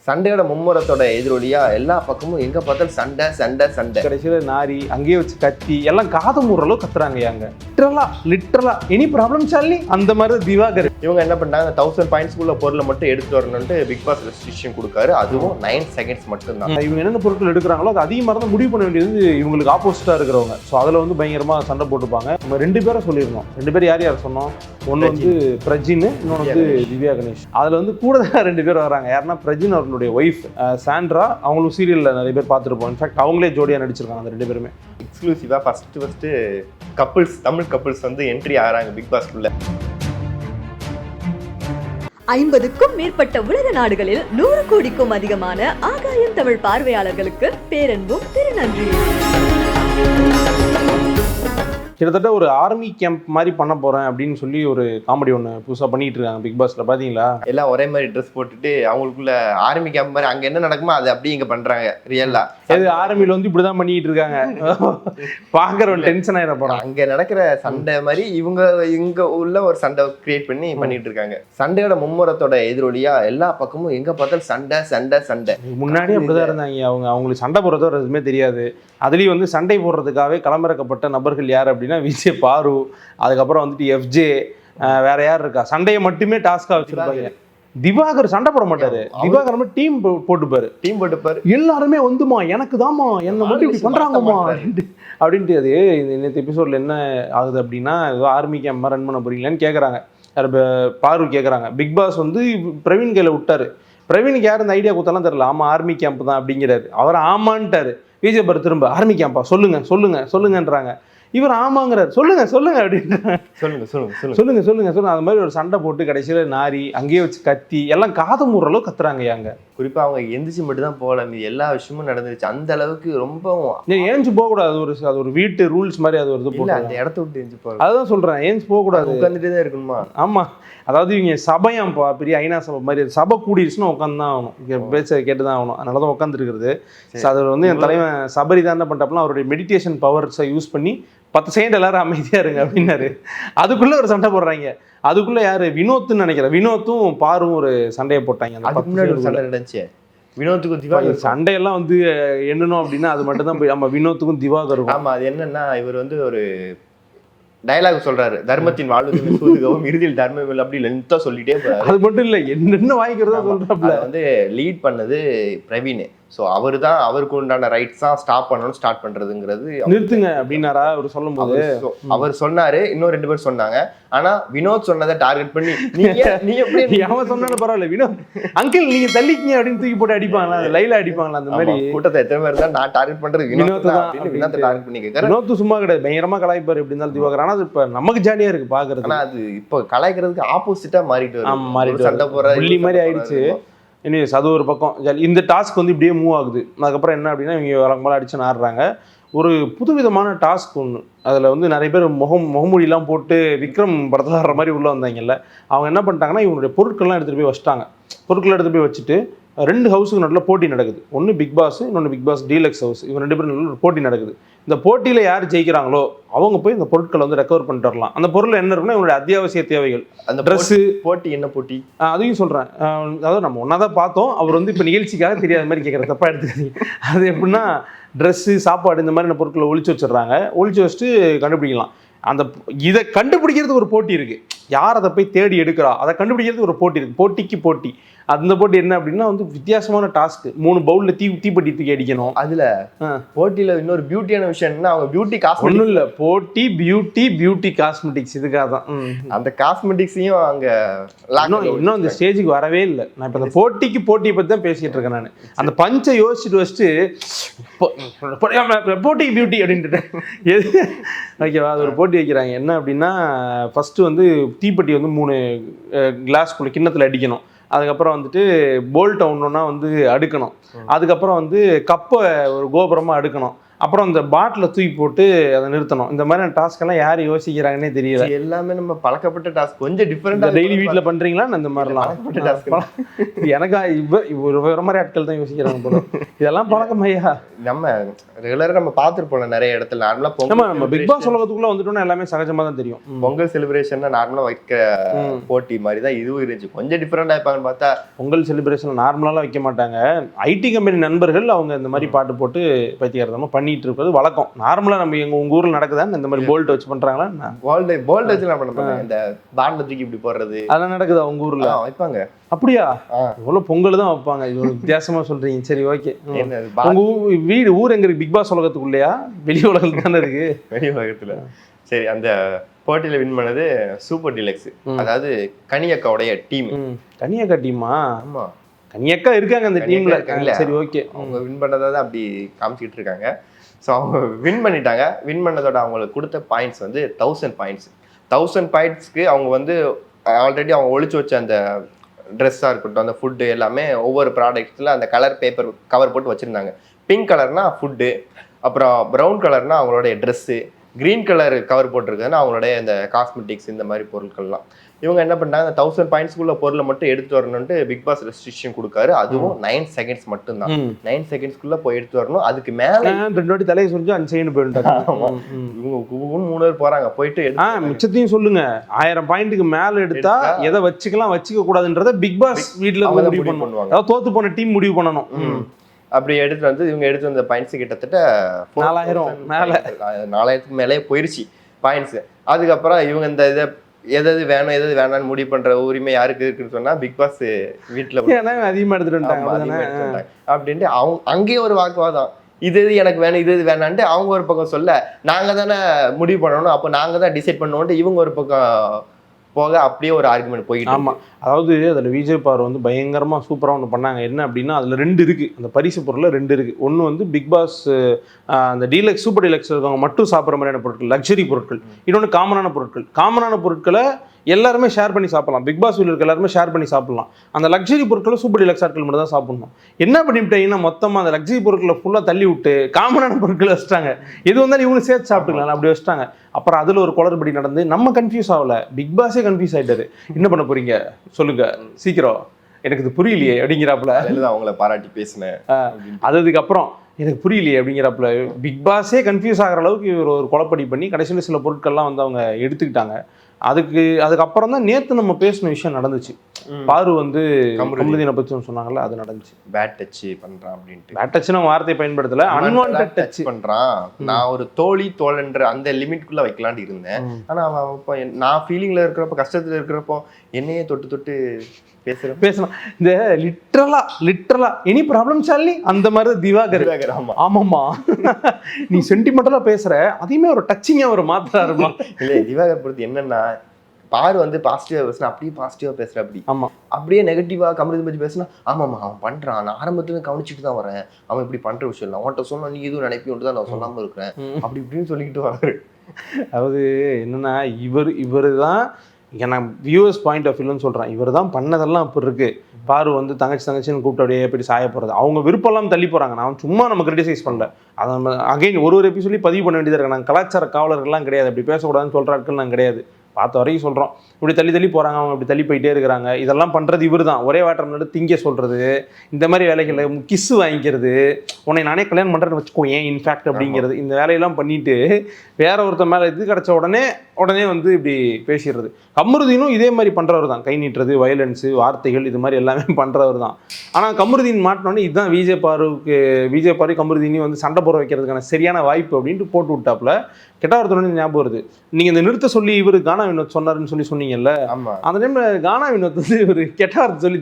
சண்டையோட மும்முரத்தோட எதிரொலியா எல்லா பக்கமும் எங்க பார்த்தாலும் சண்டை சண்டை சண்டை. கடைசியில நாரி அங்கேயே வச்சு கத்தி எல்லாம் காது மூடுற அளவு கத்துறாங்க. அங்க லிட்டரலா எனி ப்ராப்ளம் சாலி அந்த மாதிரி திவாகர் இவங்க என்ன பண்ணாங்க 1000 பாயிண்ட்ஸ்க்குள்ள பொருளை மட்டும் எடுத்து வரணும்னு பிக் பாஸ் ரெஸ்ட்ரிக்ஷன் கொடுக்காரு. அதுவும் 9 செகண்ட்ஸ் மட்டும் தான். இவங்க என்னென்ன பொருட்கள் எடுக்கிறாங்களோ அது அதிகமாக தான் முடிவு பண்ண வேண்டியது இவங்களுக்கு ஆப்போசிட்டா இருக்கிறவங்க. ஸோ அதில் வந்து பயங்கரமா சண்டை போட்டுப்பாங்க. நம்ம 2 பேரை சொல்லியிருந்தோம். 2 பேர் யார் யார் சொன்னோம்? ஒன்று வந்து பிரஜின், இன்னொன்று வந்து திவ்யா கணேஷ். அதில் வந்து கூட 2 பேர் வராங்க. யாருன்னா பிரஜின் அவர்களுடைய ஒய்ஃப் சாண்ட்ரா. அவங்களும் சீரியலில் நிறைய பேர் பார்த்துருப்போம். இன்ஃபேக்ட் அவங்களே ஜோடியாக நடிச்சிருக்காங்க அந்த 2 பேருமே. எக்ஸ்க்ளூசிவா ஃபர்ஸ்ட் கப்பிள்ஸ், தமிழ் கப்பிள்ஸ் வந்து என்ட்ரி ஆகிறாங்க பிக் பாஸ்க்குள்ள. 50க்கும் மேற்பட்ட உலக நாடுகளில் 100 கோடிக்கும் அதிகமான ஆகாயம் தமிழ் பார்வையாளர்களுக்கு பேரன்பும் திருநன்றியும். கிட்டத்தட்ட ஒரு ஆர்மி கேம்ப் மாதிரி பண்ண போறேன் அப்படின்னு சொல்லி ஒரு காமெடி ஒன்று புதுசாக பண்ணிட்டு இருக்காங்க பிக் பாஸ்ல. பாத்தீங்களா? எல்லாம் ஒரே மாதிரி ட்ரெஸ் போட்டுட்டு அவங்களுக்குள்ள ஆர்மி கேம்ப் மாதிரி அங்க என்ன நடக்குமோ அது அப்படியே இங்க பண்றாங்க. ரியலா அது ஆர்மியில வந்து இப்படிதான் பண்ணிட்டு இருக்காங்க. பாக்குற ஒரு டென்ஷன் ஆயிட போறாங்க. அங்க நடக்கிற சண்டை மாதிரி இங்க உள்ள ஒரு சண்டை கிரியேட் பண்ணி பண்ணிட்டு இருக்காங்க. சண்டையோட மும்முரத்தோட எதிரொலியா எல்லா பக்கமும் எங்க பார்த்தாலும் சண்டை சண்டை சண்டை. முன்னாடி அப்படிதான் இருந்தாங்க. அவங்களுக்கு சண்டை போடுறதோ எதுவுமே தெரியாது. அதுலயும் வந்து சண்டை போடுறதுக்காகவே களமிறக்கப்பட்ட நபர்கள் யார் அப்படின்னா விஜய், பாரு, அதுக்கப்புறம் வந்துட்டு எஃப்ஜே, வேற யார் இருக்கா? சண்டையை மட்டுமே டாஸ்கா வச்சிருப்பாங்க. திவாகர் சண்டை போட மாட்டாரு. திவாகர் டீம் போட்டுப்பாரு. எல்லாருமே வந்துமா எனக்கு தாமா என்ன மட்டும் இப்படி பண்றாங்கம்மா அப்படின்ட்டு. அது இந்த எபிசோட்ல என்ன ஆகுது அப்படின்னா, ஏதோ ஆர்மி கேம்ப் ரன் பண்ண போறீங்களான்னு கேட்குறாங்க. பாரு கேட்குறாங்க. பிக் பாஸ் வந்து பிரவீன் கையில விட்டாரு. பிரவீனுக்கு யார் இந்த ஐடியா கொடுத்தாலும் தெரியல. ஆமா ஆர்மி கேம்ப் தான் அப்படிங்கிறாரு. அவர் ஆமான்ட்டாரு. விஜய் பாரு திரும்ப ஆர்மி கேம்பா சொல்லுங்கன்றாங்க. இவர் ஆமாங்கிறார். சொல்லுங்க அப்படின்றாங்க. சொல்லுங்க அது மாதிரி ஒரு சண்டை போட்டு கடைசியில நாரி அங்கேயே வச்சு கத்தி எல்லாம் காது மூடுற அளவு கத்துறாங்க. அங்க குறிப்பா அவங்க எந்திரிச்சு மட்டும் தான் போகல, எல்லா விஷயமும் நடந்துருச்சு. அந்த அளவுக்கு ரொம்ப ஏஞ்சி போக கூடாது. அது ஒரு வீட்டு ரூல்ஸ் மாதிரி. அது ஒரு போல அந்த இடத்த விட்டு எஞ்சி போக. அதுதான் சொல்றேன். ஏஞ்சி போக கூடாது, உட்காந்துட்டே தான் இருக்கணுமா? ஆமா. அதாவது இவங்க சபையாம்பா, பெரிய ஐநா சபை மாதிரி. சபை கூடிடுச்சுன்னா உட்காந்து தான் ஆகணும், பேச்ச கேட்டுதான் ஆகணும். அதனாலதான் உட்காந்துருக்கிறது. அது வந்து என் தலைவன் சபரி தான் என்ன பண்றப்பலாம் அவருடைய மெடிடேஷன் பவர்ஸை யூஸ் பண்ணி 10 செகண்ட் எல்லாரும் அமைதியா இருங்க அப்படின்னாரு. அதுக்குள்ள ஒரு சண்டை போடுறாங்க. அதுக்குள்ள யாரு? வினோத்னு நினைக்கிறேன். வினோத்தும் பாரும் ஒரு சண்டையை போட்டாங்க. சண்டை நடந்துச்சு. வினோத்துக்கும் திவாகர் சண்டையெல்லாம் வந்து என்னணும் அப்படின்னா அது மட்டும் தான் போய் நம்ம வினோத்துக்கும் திவாகரும். ஆமா, அது என்னன்னா இவர் வந்து ஒரு டயலாக் சொல்றாரு. தர்மத்தின் வாழ்வு சூதுகவும் இறுதியில் தர்மம் அப்படி லென்த்தா சொல்லிட்டே போறாரு. அது மட்டும் இல்ல, என்னென்ன வாய்க்கிறதா சொல்றாப்ல. வந்து லீட் பண்ணது பிரவீன். ஸோ அவருக்கு உண்டான ரைட்ஸ் தான் ஸ்டார்ட் பண்றதுங்கிறது. நிறுத்துங்க அப்படின்னாரா அவர் சொல்லும் போது? அவர் சொன்னாரு. இன்னும் 2 பேர் சொன்னாங்க. ஆனா வினோத் சொன்னதை டார்கெட் பண்ணி நீ எப்படி அவன் சொன்னாலும் பரவாயில்ல, வினோத் அங்கிள் நீங்க தள்ளிக்கிங்க அப்படின்னு தூக்கி போட்டு அடிப்பாங்களா, லைல அடிப்பாங்களா? அந்த மாதிரி கூட்டத்தை எத்தனை பேர் தான் நான் டார்கெட் பண்றது வினோத் டார்கெட் பண்ணி கேட்கறேன். வினோத் சும்மா கிடையாது, பயங்கரமா கலாய்ப்பாரு எப்படி இருந்தாலும் திவாகர். ஆனா அது இப்ப நமக்கு ஜாலியா இருக்கு பாக்குறது. ஆனா அது இப்போ கலாய்க்கிறதுக்கு ஆப்போசிட்டா மாறிட்டு சண்டை போற புள்ளி மாதிரி ஆயிடுச்சு. இனிஸ் அது ஒரு பக்கம். இந்த டாஸ்க் வந்து இப்படியே மூவ் ஆகுது. அதுக்கப்புறம் என்ன அப்படின்னா இவங்க வழக்கம்போல அடிச்சு ஆடுறாங்க. ஒரு புதுவிதமான டாஸ்க் ஒன்று. அதில் வந்து நிறைய பேர் முகமூடிலாம் போட்டு விக்ரம் படத்தில் ஆடுற மாதிரி உள்ளே வந்தாங்கல்ல. அவங்க என்ன பண்ணிட்டாங்கன்னா இவங்களுடைய பொருட்கள்லாம் எடுத்துகிட்டு போய் வச்சுட்டாங்க. பொருட்களை எடுத்துகிட்டு போய் வச்சுட்டு 2 ஹவுஸுக்கு நடுவில் போட்டி நடக்குது. ஒன்று பிக் பாஸ், இன்னொன்று பிக் பாஸ் டீலக்ஸ் ஹவுஸ். இவங்க 2 பேரும் நடுவில் ஒரு போட்டி நடக்குது. இந்த போட்டியில் யார் ஜெயிக்கிறாங்களோ அவங்க போய் இந்த பொருட்களை வந்து ரெக்கவர் பண்ணிட்டு வரலாம். அந்த பொருள் என்ன இருக்குன்னா இவங்களுடைய அத்தியாவசிய தேவைகள். அந்த ட்ரெஸ்ஸு போட்டி என்ன போட்டி அதையும் சொல்கிறேன். அதாவது நம்ம ஒன்றா தான் பார்த்தோம். அவர் வந்து இப்போ நிகழ்ச்சிக்காக தெரியாத மாதிரி கேட்குற தப்பாக எடுத்துக்கிறீங்க. அது எப்படின்னா ட்ரெஸ்ஸு, சாப்பாடு இந்த மாதிரி பொருட்களை ஒழிச்சு வச்சிடுறாங்க. ஒழிச்சு வச்சுட்டு கண்டுபிடிக்கலாம். இதை கண்டுபிடிக்கிறதுக்கு ஒரு போட்டி இருக்குது. யார் அதை போய் தேடி எடுக்கிறா அதை கண்டுபிடிக்கிறதுக்கு ஒரு போட்டி இருக்குது. போட்டிக்கு போட்டி. அந்த போட்டி என்ன அப்படின்னா வந்து வித்தியாசமான டாஸ்க். 3 பவுல்ல தீப்பெட்டி தூக்கி அடிக்கணும். அதுல போட்டியில இன்னொரு பியூட்டியான விஷயம் என்ன, அவங்க பியூட்டி காஸ்மெட்டிக்ஸ் ஒன்றும் இல்லை, போட்டி பியூட்டி காஸ்மெட்டிக்ஸ். இதுக்காக தான் அந்த காஸ்மெட்டிக்ஸையும் அங்க இன்னும் அந்த ஸ்டேஜுக்கு வரவே இல்லை. நான் இப்போ அந்த போட்டியை பற்றி தான் பேசிட்டு இருக்கேன். நான் அந்த பஞ்சை யோசிச்சுட்டு வச்சுட்டு போட்டிக்கு பியூட்டி அப்படின்ட்டு ஓகேவா. அது ஒரு போட்டி வைக்கிறாங்க. என்ன அப்படின்னா ஃபர்ஸ்ட் வந்து தீப்பெட்டி வந்து 3 கிளாஸ்க்குள்ள கிண்ணத்தில் அடிக்கணும். அதுக்கப்புறம் வந்துட்டு போல்ட்டை ஒன்றுனா வந்து அடுக்கணும். அதுக்கப்புறம் வந்து கப்பை ஒரு கோபுரமாக அடுக்கணும். அப்புறம் அந்த பாட்டில தூக்கி போட்டு அதை நிறுத்தணும். இந்த மாதிரி டாஸ்க் எல்லாம் யார் யோசிக்கிறாங்கன்னே தெரியல. எல்லாமே நம்ம பழக்கப்பட்ட டாஸ்க், கொஞ்சம் டிஃபரெண்டா டெய்லி வீட்டில் பண்றீங்களா இந்த மாதிரிலாம்? எனக்கா ஒரு மாதிரி ஆட்கள் தான் யோசிக்கிறாங்க போல. இதெல்லாம் பழக்கம் ஐயா. நம்ம ரெகுலரா நம்ம பார்த்துருப்போம் நிறைய இடத்துல. நார்மலா நம்ம பிக் பாஸ் உலகத்துக்குள்ள வந்துட்டோம்னா எல்லாமே சகஜமா தான் தெரியும். பொங்கல் செலிப்ரேஷன் நார்மலா வைக்க போட்டி மாதிரி தான் இதுவும் இருந்துச்சு. கொஞ்சம் டிஃபரெண்டா இருப்பாங்கன்னு பார்த்தா பொங்கல் செலிப்ரேஷன் நார்மலாலாம் வைக்க மாட்டாங்க. ஐடி கம்பெனி நண்பர்கள் அவங்க இந்த மாதிரி பாட்டு போட்டு பைத்தியக்காரத்தமா பண்ணிட்டு இருக்கிறது வழக்கம். நார்மலா நம்ம உங்க ஊர்ல நடக்குதான்னு இந்த மாதிரி போல்ட் வச்சு பண்றாங்களா? போல்ட் வச்சு என்ன பண்ண இந்த பாட்டில தூக்கி இப்படி போடுறது அதெல்லாம் நடக்குதா உங்க ஊர்ல? வைப்பாங்க. அப்படியா? இவ்வளவு பொங்கல் தான் வைப்பாங்க. இது ஒரு வித்தியாசமா சொல்றீங்க. சரி, ஓகே. உங்க ஊர் எங்க இருக்கு? பிக் பாஸ் உலகத்துக்குள்ளயா வெளி உலகத்துல தானே இருக்கு? வெளி உலகத்துல. சரி, அந்த போட்டியில வின் பண்ணது சூப்பர் டீலக்ஸ், அதாவது கனியக்காவுடைய டீம். கனியக்கா டீமா? ஆமா, கனியக்கா இருக்காங்க அந்த டீம்ல. சரி, ஓகே. அவங்க வின் பண்ணதை தான் அப்படி காமிச்சிட்டு இருக்காங்க. ஸோ அவங்க வின் பண்ணிட்டாங்க. வின் பண்ணதோட அவங்களுக்கு கொடுத்த பாயிண்ட்ஸ் வந்து 1000 பாயிண்ட்ஸ். 1000 பாயிண்ட்ஸ்க்கு அவங்க வந்து ஆல்ரெடி அவங்க ஒழிச்சு வச்ச அந்த ட்ரெஸ்ஸாக இருக்கட்டும், அந்த ஃபுட்டு எல்லாமே ஒவ்வொரு ப்ராடக்ட்ஸில் அந்த கலர் பேப்பர் கவர் போட்டு வச்சுருந்தாங்க. பிங்க் கலர்னா ஃபுட்டு, அப்புறம் ப்ரௌன் கலர்னா அவங்களுடைய ட்ரெஸ்ஸு, க்ரீன் கலர் கவர் போட்டிருக்குதுன்னா அவங்களுடைய இந்த காஸ்மெட்டிக்ஸ் இந்த மாதிரி பொருட்கள்லாம். இவங்க என்ன பண்ணாங்க, 1000 பாயிண்ட்ஸ்க்குள்ள பொருளை மட்டும் எடுத்து வரணும்ட்டு பிக் பாஸ் ரெஸ்ட்ரிக்ஷன் கொடுக்காரு. அதுவும் 9 செகண்ட்ஸ் மட்டும்தான். 9 செகண்ட்ஸ்க்குள்ள போய் எடுத்து வரணும். அதுக்கு மேல 2 வாட்டி தலையை சொல்லி 5 செகண்ட் போயிட்டாங்க. இவங்க 3 பேர் போறாங்க, போயிட்டு மிச்சத்தையும் சொல்லுங்க. 1000 பாயிண்ட்டுக்கு மேல எடுத்தா எதை வச்சுக்கலாம் வச்சுக்க கூடாதுன்றத பிக் பாஸ் வீட்டுல முடிவு பண்ணுவாங்க. அதாவது தோத்து போன டீம் முடிவு பண்ணணும். அப்படி எடுத்துட்டு வந்து இவங்க எடுத்து வந்த பாயிண்ட்ஸ் கிட்டத்தட்ட 4000க்கு மேலே போயிருச்சு பாயிண்ட்ஸ். அதுக்கப்புறம் இவங்க இந்த இதை எதாவது வேணும் எதாவது வேணான்னு முடிவு பண்ற உரிமை யாருக்கு இருக்குன்னு சொன்னா பிக் பாஸ் வீட்டுல அதிகமா எடுத்துட்டு அப்படின்ட்டு அவங்க அங்கேயும் ஒரு வாக்குவாதம். இது எனக்கு வேணும், இது வேணான்ட்டு அவங்க ஒரு பக்கம் சொல்ல, நாங்க தானே முடிவு பண்ணணும், அப்போ நாங்க தான் டிசைட் பண்ணணும்ட்டு இவங்க ஒரு பக்கம் போக அப்படியே ஒரு ஆர்குமெண்ட் போயிட்டு. ஆமா, அதாவது அதில் விஜய் பார் வந்து பயங்கரமாக சூப்பராக ஒன்று பண்ணாங்க. என்ன அப்படின்னா அதில் 2 இருக்குது. அந்த பரிசு பொருளில் 2 இருக்குது. ஒன்று வந்து பிக் பாஸ் அந்த டீலக்ஸ் சூப்பர் டீலக்ஸ் இருக்கவங்க மட்டும் சாப்பிட்ற மாதிரியான பொருட்கள், லக்ஸரி பொருட்கள். இன்னொன்று காமனான பொருட்கள். காமனான பொருட்களை எல்லாருமே ஷேர் பண்ணி சாப்பிடலாம். பிக் பாஸ் வீட்டில் இருக்க எல்லாருமே ஷேர் பண்ணி சாப்பிடலாம். அந்த லக்ஸரி பொருட்களை சூப்பர் டீலக்ஸ் ஆட்கள் மட்டும் தான் சாப்பிடணும். என்ன பண்ணிவிட்டீங்கன்னா மொத்தமாக அந்த லக்ஸரி பொருட்களை ஃபுல்லாக தள்ளி விட்டு காமனான பொருட்களை வச்சுட்டாங்க. எது வந்தாலும் இவங்க சேர்த்து சாப்பிட்டுக்கலாம் அப்படி வச்சுட்டாங்க. அப்புறம் அதில் ஒரு குளறுபடி நடந்து நம்ம கன்ஃபியூஸ் ஆகல, பிக் பாஸே கன்ஃபியூஸ் ஆகிட்டாரு. என்ன பண்ண போறீங்க சொல்லுங்க சீக்கிரம், எனக்கு இது புரியலையே அப்படிங்கிறாப்புல. அவங்கள பாராட்டி பேசினேன். அதுக்கப்புறம் எனக்கு புரியலையே அப்படிங்கிறப்பல பிக் பாஸே கன்ஃபியூஸ் ஆகிற அளவுக்கு இவர் ஒரு குழப்படி பண்ணி கடைசியில் சில பொருட்கள்லாம் வந்து அவங்க எடுத்துக்கிட்டாங்க. அதுக்கப்புறம் தான் நேற்று நம்ம பேசின விஷயம் நடந்துச்சு. பாரு வந்து கமருதீனை பற்றி சொன்னாங்கல்ல, அது நடந்துச்சு. பேட் டச் பண்றான் அப்படின்ட்டு. பேட் டச்னு வார்த்தை பயன்படுத்தல, அன்வான்டட் டச் பண்றான். நான் ஒரு தோழன்ற அந்த லிமிட்குள்ள வைக்கலான்னு இருந்தேன். ஆனா அவன் இப்போ நான் ஃபீலிங்ல இருக்கிறப்ப, கஷ்டத்துல இருக்கிறப்போ என்னையே தொட்டு தொட்டு பேசலாம். இந்த லிட்டரலா எனி ப்ராப்ளம் சாலி அந்த மாதிரி திவாகர். ஆமாமா, நீ சென்டிமெண்டலா பேசுற, அதையுமே ஒரு டச்சிங்கா ஒரு மாத்துறாருமா. இல்ல திவாகர் பொறுத்து என்னன்னா, பாரு வந்து பாசிட்டிவா பேசுனா அப்படியே பாசிட்டிவா பேசுற, அப்படி ஆமா அப்படியே நெகட்டிவா கமருதீன் பத்தி பேசுனா ஆமாமா அவன் பண்றான், நான் ஆரம்பத்துல கவனிச்சுட்டு தான் வரேன், அவன் இப்படி பண்ற விஷயம் இல்லை, அவன்கிட்ட சொன்னா நீ எதுவும் நினைப்பிட்டு தான் நான் சொல்லாம இருக்கிறேன் அப்படி இப்படின்னு சொல்லிக்கிட்டு வராரு. அதாவது என்னன்னா இவரு தான் நான் வியூவர்ஸ் பாயிண்ட் ஆஃப் வியூன்னு சொல்கிறேன். இவர் தான் பண்ணதெல்லாம் அப்படி இருக்குது. பாரு வந்து தங்கச்சின்னு கூப்பிட்டு அப்படியே எப்படி சாய போகிறது, அவங்க விருப்பம்லாம் தள்ளி போகிறாங்க. நான் சும்மா நம்ம கிரிட்டிசைஸ் பண்ணல, அதை நம்ம அகைன் ஒரு எபிசோட்லயும் பதிவு பண்ண வேண்டியதாக இருக்கு. நாங்கள் கலாச்சார காவலர்கள்லாம் கிடையாது, அப்படி பேசக்கூடாதுன்னு சொல்கிற ஆட்கள் நாங்கள் கிடையாது. பார்த்த வரைக்கும் சொல்கிறோம். இப்படி தள்ளி போகிறாங்க, அவங்க இப்படி தள்ளி போயிட்டே இருக்கிறாங்க. இதெல்லாம் பண்ணுறது இவர் தான். ஒரே வாட்டர் நடு திங்க சொல்கிறது, இந்த மாதிரி வேலைகளை கிஸ்ஸு வாங்கிக்கிறது, உன்னை நானே கல்யாணம் பண்ணுறேன்னு வச்சுக்கோ ஏன் இன்ஃபேக்ட் அப்படிங்கிறது, இந்த வேலையெல்லாம் பண்ணிட்டு வேற ஒருத்தர் மேலே இது கிடச்ச உடனே வந்து இப்படி பேசிடுறது. கமருதீனும் இதே மாதிரி பண்ணுறவர் தான். கை நீட்டுறது, வயலன்ஸு, வார்த்தைகள், இது மாதிரி எல்லாமே பண்ணுறவர் தான். ஆனால் கமருதீன் மாட்டினோடனே இதுதான் விஜய் பாரு கமருதீனையும் வந்து சண்டை போட வைக்கிறதுக்கான சரியான வாய்ப்பு அப்படின்ட்டு போட்டு விட்டாப்புல. கெட்டாவரத்தோட ஞாபகம் வருது, நீங்கள் இந்த நிறுத்த சொல்லி இவர் கானா வினோத் சொன்னாருன்னு சொன்னீங்கல்ல, அந்த டைம்ல கானா வினோத் வந்து ஒரு கெட்ட வார்த்தை சொல்லி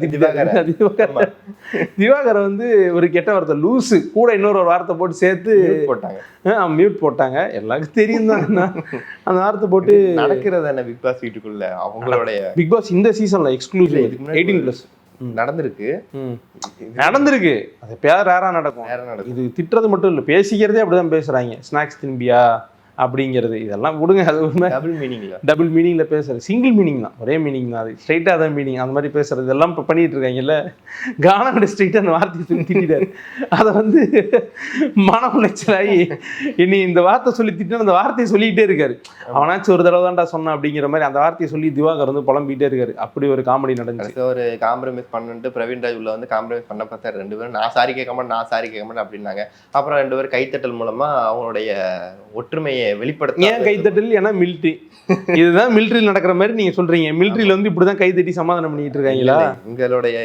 திவாகரை வந்து ஒரு கெட்ட வார்த்தை லூஸு கூட இன்னொரு வார்த்தை போட்டு சேர்த்து மியூட் போட்டாங்க. எல்லாருக்கும் தெரியும் தான் அந்த வார்த்தை போட்டு நடக்கிறது என்ன பிக் பாஸ் வீட்டுக்குள்ள. அவங்களுடைய பிக் பாஸ் இந்த சீசன்ல எக்ஸ்க்ளூசிவ் 18+ நடந்திருக்கு. அது பேர் ரேரா நடக்கும். இது திட்டுறது மட்டும் இல்லை, பேசிக்கிறதே அப்படிதான் பேசுறாங்க. ஸ்நாக்ஸ் தின்பியா, அப்படிங்கிறது இதெல்லாம் விடுங்க. அது உண்மை டபுள் மீனிங்ல டபுள் மீனிங்கில் பேசுறது, சிங்கிள் மீனிங் தான், ஒரே மீனிங் தான், அது ஸ்ட்ரைட்டாக தான் மீனிங். அந்த மாதிரி பேசுறது இதெல்லாம் இப்போ பண்ணிட்டு இருக்காங்கல்ல. கானாவோட ஸ்ட்ரைட்டாக அந்த வார்த்தையை சொல்லி திட்டாரு. அதை வந்து மன உளைச்சலாகி இனி இந்த வார்த்தை சொல்லி திட்டு அந்த வார்த்தையை சொல்லிக்கிட்டே இருக்காரு. அவனாச்சும் ஒரு தடவை தான்டா சொன்னான் அப்படிங்கிற மாதிரி அந்த வார்த்தையை சொல்லி திவாகர் வந்து புலம்பிக்கிட்டே இருக்காரு. அப்படி ஒரு காமெடி நடந்துச்சு. ஒரு காம்ப்ரமைஸ் பண்ணிட்டு பிரவீன் ராஜ் உள்ள வந்து காம்ப்ரமைஸ் பண்ண பார்த்தாரு. 2 பேரும் நான் சாரி கேட்க மாட்டேன் அப்படின்னாங்க. அப்புறம் 2 பேரும் கைத்தட்டல் மூலமா அவங்களுடைய ஒற்றுமையை வெளிப்படுத்த. ஏன் கைத்தட்டல்? ஏன்னா மிலிட்ரி, இதுதான் மிலிட்ரியில் நடக்கிற மாதிரி நீங்க சொல்றீங்க. மிலிட்ரியில வந்து இப்படிதான் கைத்தட்டி சமாதானம் பண்ணிட்டு இருக்காங்களா? உங்களுடைய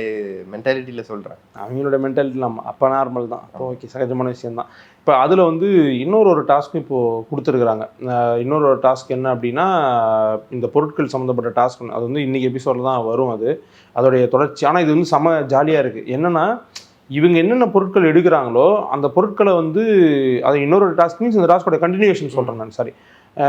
மென்டாலிட்டியில சொல்றேன். அவங்களோட மென்டாலிட்டி நம்ம அப்போ நார்மல் தான், அப்போ ஓகே, சகஜமான விஷயம் தான். இப்போ அதில் வந்து இன்னொரு டாஸ்க்கும் இப்போது கொடுத்துருக்குறாங்க. இன்னொரு டாஸ்க் என்ன அப்படின்னா, இந்த பொருட்கள் சம்மந்தப்பட்ட டாஸ்க். அது வந்து இன்றைக்கி எபிசோடில் தான் வரும். அதோடைய தொடர்ச்சி. ஆனால் இது வந்து செம ஜாலியாக இருக்குது. என்னென்னா, இவங்க என்னென்ன பொருட்கள் எடுக்கிறாங்களோ அந்த பொருட்களை வந்து, அது இன்னொரு டாஸ்க் மீன்ஸ் இந்த டாஸ்கோட கண்டினியூஷன் சொல்கிறேன் நான், சாரி.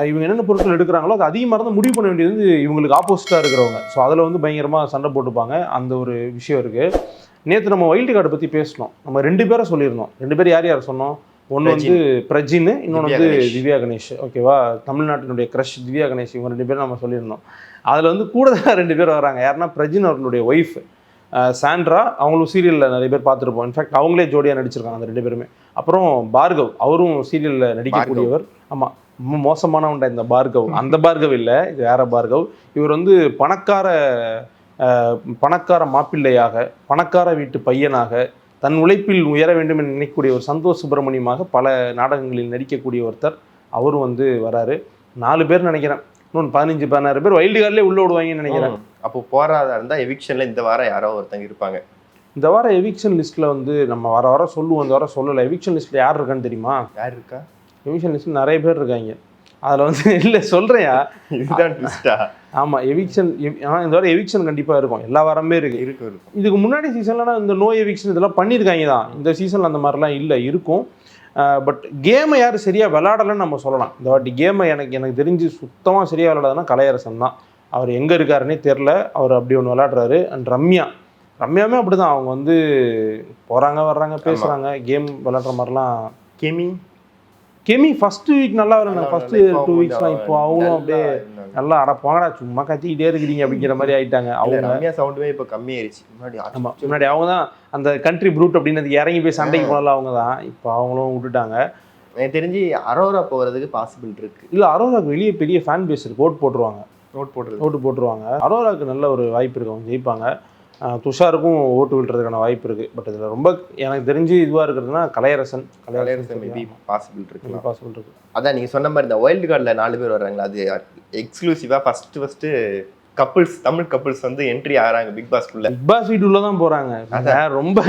இவங்க என்னென்ன பொருட்கள் எடுக்கிறாங்களோ அது அதிகமாக இருந்தால் முடிவு பண்ண வேண்டியது வந்து இவங்களுக்கு ஆப்போசிட்டாக இருக்கிறவங்க. ஸோ அதில் வந்து பயங்கரமாக சண்டை போட்டுப்பாங்க. அந்த ஒரு விஷயம் இருக்குது. நேற்று நம்ம வைல்டு கார்டை பற்றி பேசணும். நம்ம 2 பேரை சொல்லியிருந்தோம். 2 பேர் யார் யார் சொன்னோம்? ஒன்று வந்து பிரஜின், இன்னொன்று வந்து திவ்யா கணேஷ். ஓகேவா? தமிழ்நாட்டினுடைய க்ரஷ் திவ்யா கணேஷ். இவங்க 2 பேரும் நம்ம சொல்லியிருந்தோம். அதில் வந்து கூட தான் 2 பேர் வராங்க. யாருன்னா பிரஜின் அவர்களுடைய ஒய்ஃப் சாண்ட்ரா. அவங்களும் சீரியலில் நிறைய பேர் பார்த்துருப்போம். இன்ஃபேக்ட் அவங்களே ஜோடியாக நடிச்சிருக்காங்க அந்த 2 பேருமே. அப்புறம் பார்கவ், அவரும் சீரியலில் நடிக்கக்கூடியவர். ஆமாம், ரொம்ப மோசமானவன்டா இந்த பார்கவ். அந்த பார்கவ் இல்லை, இது வேற பார்கவ். இவர் வந்து பணக்கார மாப்பிள்ளையாக, பணக்கார வீட்டு பையனாக, தன் உழைப்பில் உயர வேண்டும் என்று நினைக்கக்கூடிய ஒரு சந்தோஷ் சுப்பிரமணியமாக பல நாடகங்களில் நடிக்கக்கூடிய ஒருத்தர். அவரும் வந்து வராரு. 4 பேர் நினைக்கிறேன். இன்னொன்று 15-16 பேர் வைல்டு கார்டிலே உள்ள விடுவாங்கன்னு நினைக்கிறேன். அப்போ போராதா இருந்தால் எவிக்ஷனில் இந்த வாரம் யாரோ ஒருத்தங்க இருப்பாங்க. இந்த வாரம் எவிக்ஷன் லிஸ்ட்டில் வந்து நம்ம வர சொல்லுவோம். இந்த வாரம் சொல்லலை. எவிக்ஷன் லிஸ்ட்டில் யார் இருக்கான்னு தெரியுமா? யார் இருக்கா? எவிக்ஷன் லிஸ்ட்டில் நிறைய பேர் இருக்காங்க. அதில் வந்து இல்லை சொல்கிறேயா, இதுதான் ட்விஸ்டா? ஆமாம், எவிக்ஷன். ஆனால் இந்த வாரம் எவிக்ஷன் கண்டிப்பாக இருக்கும். எல்லா வாரமே இருக்குது. இதுக்கு முன்னாடி சீசன்லாம் இந்த நோ எவிக்ஷன் இதெல்லாம் பண்ணியிருக்காங்க தான். இந்த சீசனில் அந்த மாதிரிலாம் இல்லை, இருக்கும். பட் கேமை யார் சரியாக விளாடலைன்னு நம்ம சொல்லலாம். இந்த வாட்டி கேமை எனக்கு தெரிஞ்சு சுத்தமாக சரியாக விளாடாதுன்னா கலையரசன் தான். அவர் எங்கே இருக்காருன்னே தெரில. அவர் அப்படி ஒன்று விளாடுறாரு. அண்ட் ரம்யாவுமே அப்படி தான். அவங்க வந்து போகிறாங்க வர்றாங்க பேசுகிறாங்க, கேம் விளாட்ற மாதிரிலாம். கெமி ஃபர்ஸ்ட் வீக் நல்லா விளாட்றாங்க. ஃபர்ஸ்ட் 2 வீக்ஸ்லாம். இப்போ அவங்களும் அப்படியே நல்லா அடப்பாங்கடா சும்மா கத்திக்கிட்டே இருக்கிறீங்க அப்படிங்கிற மாதிரி ஆயிட்டாங்க. அவங்க சவுண்டுமே இப்போ கம்மியாயிருச்சு. முன்னாடி அவங்க தான் அந்த கண்ட்ரி ப்ரூட் அப்படின்னு இறங்கி போய் சண்டைக்கு போனால அவங்க தான். இப்போ அவங்களும் விட்டுட்டாங்க. எனக்கு தெரிஞ்சு அரோரா போகிறதுக்கு பாசிபிள் இருக்கு. இல்லை, அரோராவுக்கு வெளியே பெரிய ஃபேன் பேஸ் இருக்கு. ஓட்டு போட்டுருவாங்க. அரோராவுக்கு நல்ல ஒரு வாய்ப்பு இருக்கு, அவங்க ஜெயிப்பாங்க. துஷாருக்கும் ஓட்டு விழுறதுக்கான வாய்ப்பு இருக்குது. பட் இதில் ரொம்ப எனக்கு தெரிஞ்சு இதுவாக இருக்கிறதுனா கலையரசன் மேபி பாசிபிள் இருக்கு. அதான் நீங்கள் சொன்ன மாதிரி இந்த வைல்டு கார்டில் 4 பேர் வர்றாங்களா, அது எக்ஸ்க்ளூசிவாக ஃபஸ்ட்டு கப்புள்ஸ், தமிழ் கப்புள்ஸ் வந்து என்ட்ரி ஆகிறாங்க பிக் பாஸ்க்குள்ள. பிக் பாஸ் வீட்டுக்குள்ளே தான் போகிறாங்க. அதான் ரொம்ப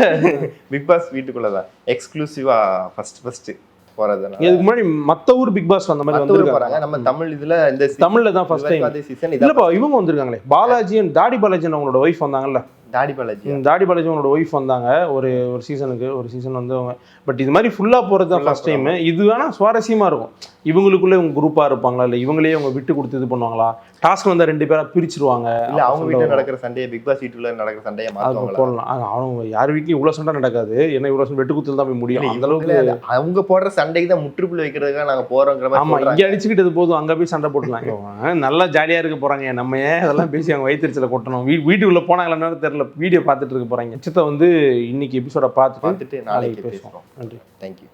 பிக் பாஸ் வீட்டுக்குள்ளே தான் எக்ஸ்க்ளூசிவாக ஃபஸ்ட்டு போறதுனால. இதுக்கு முன்னாடி மத்த ஊர் பிக் பாஸ் அந்த மாதிரி வந்துருக்காங்க. நம்ம தமிழ் இதுல இந்த தமிழ்ல தான் ஃபர்ஸ்ட் டைம் இந்த சீசன். இல்லப்பா, இவங்க வந்திருக்காங்களே, பாலாஜி அண்ட் தாடி பாலாஜி அவங்களோட ஒய்ஃப் வந்தாங்கல்ல. தாடி பாலாஜி அவங்களோட ஒய்ஃப் வந்தாங்க ஒரு சீசனுக்கு. ஒரு சீசன் வந்து அவங்க. பட் இது மாதிரி ஃபுல்லா போறது தான் ஃபர்ஸ்ட் டைம். இது வேணா சுவாரஸ்யமா இருக்கும். இவங்களுக்குள்ள இவங்க குரூப்பா இருப்பாங்களா, இல்ல இவங்களே அவங்க விட்டு கொடுத்து இது பண்ணுவாங்களா? டாஸ்க் வந்தா 2 பேரா பிரிச்சிருவாங்க. இல்ல அவங்க வீட்டுல நடக்கிற சண்டையை பிக் பாஸ் வீட்டுல நடக்கிற சண்டையை மாத்துவாங்க. போடலாம். அவங்க யார் வீட்லயும் இவ்வளவு சண்டை நடக்காது. ஏன்னா இவ்வளவு சண்டை வெட்டு குத்துல தான் போய் முடியும். அந்த அளவுக்கு அவங்க போடுற சண்டைக்கு தான் முற்றுப்புள்ளி வைக்கிறதுக்காக நாங்க போறோங்கிற மாதிரி. ஆமா, இங்க அடிச்சுக்கிட்டது போதும், அங்க போய் சண்டை போட்டுலாம். நல்லா ஜாலியா இருக்க போறாங்க. நம்ம ஏன் அதெல்லாம் பேசி அவங்க வயிற்றுச்சல கொட்டணும்? வீட்டுக்குள்ள போனாங்களான்னு தெரியல. வீடியோ பார்த்துட்டு இருக்க போறாங்க. வந்து இன்னைக்கு எபிசோட பார்த்துட்டு நாளைக்கு பேசுவோம். நன்றி. தேங்க்யூ.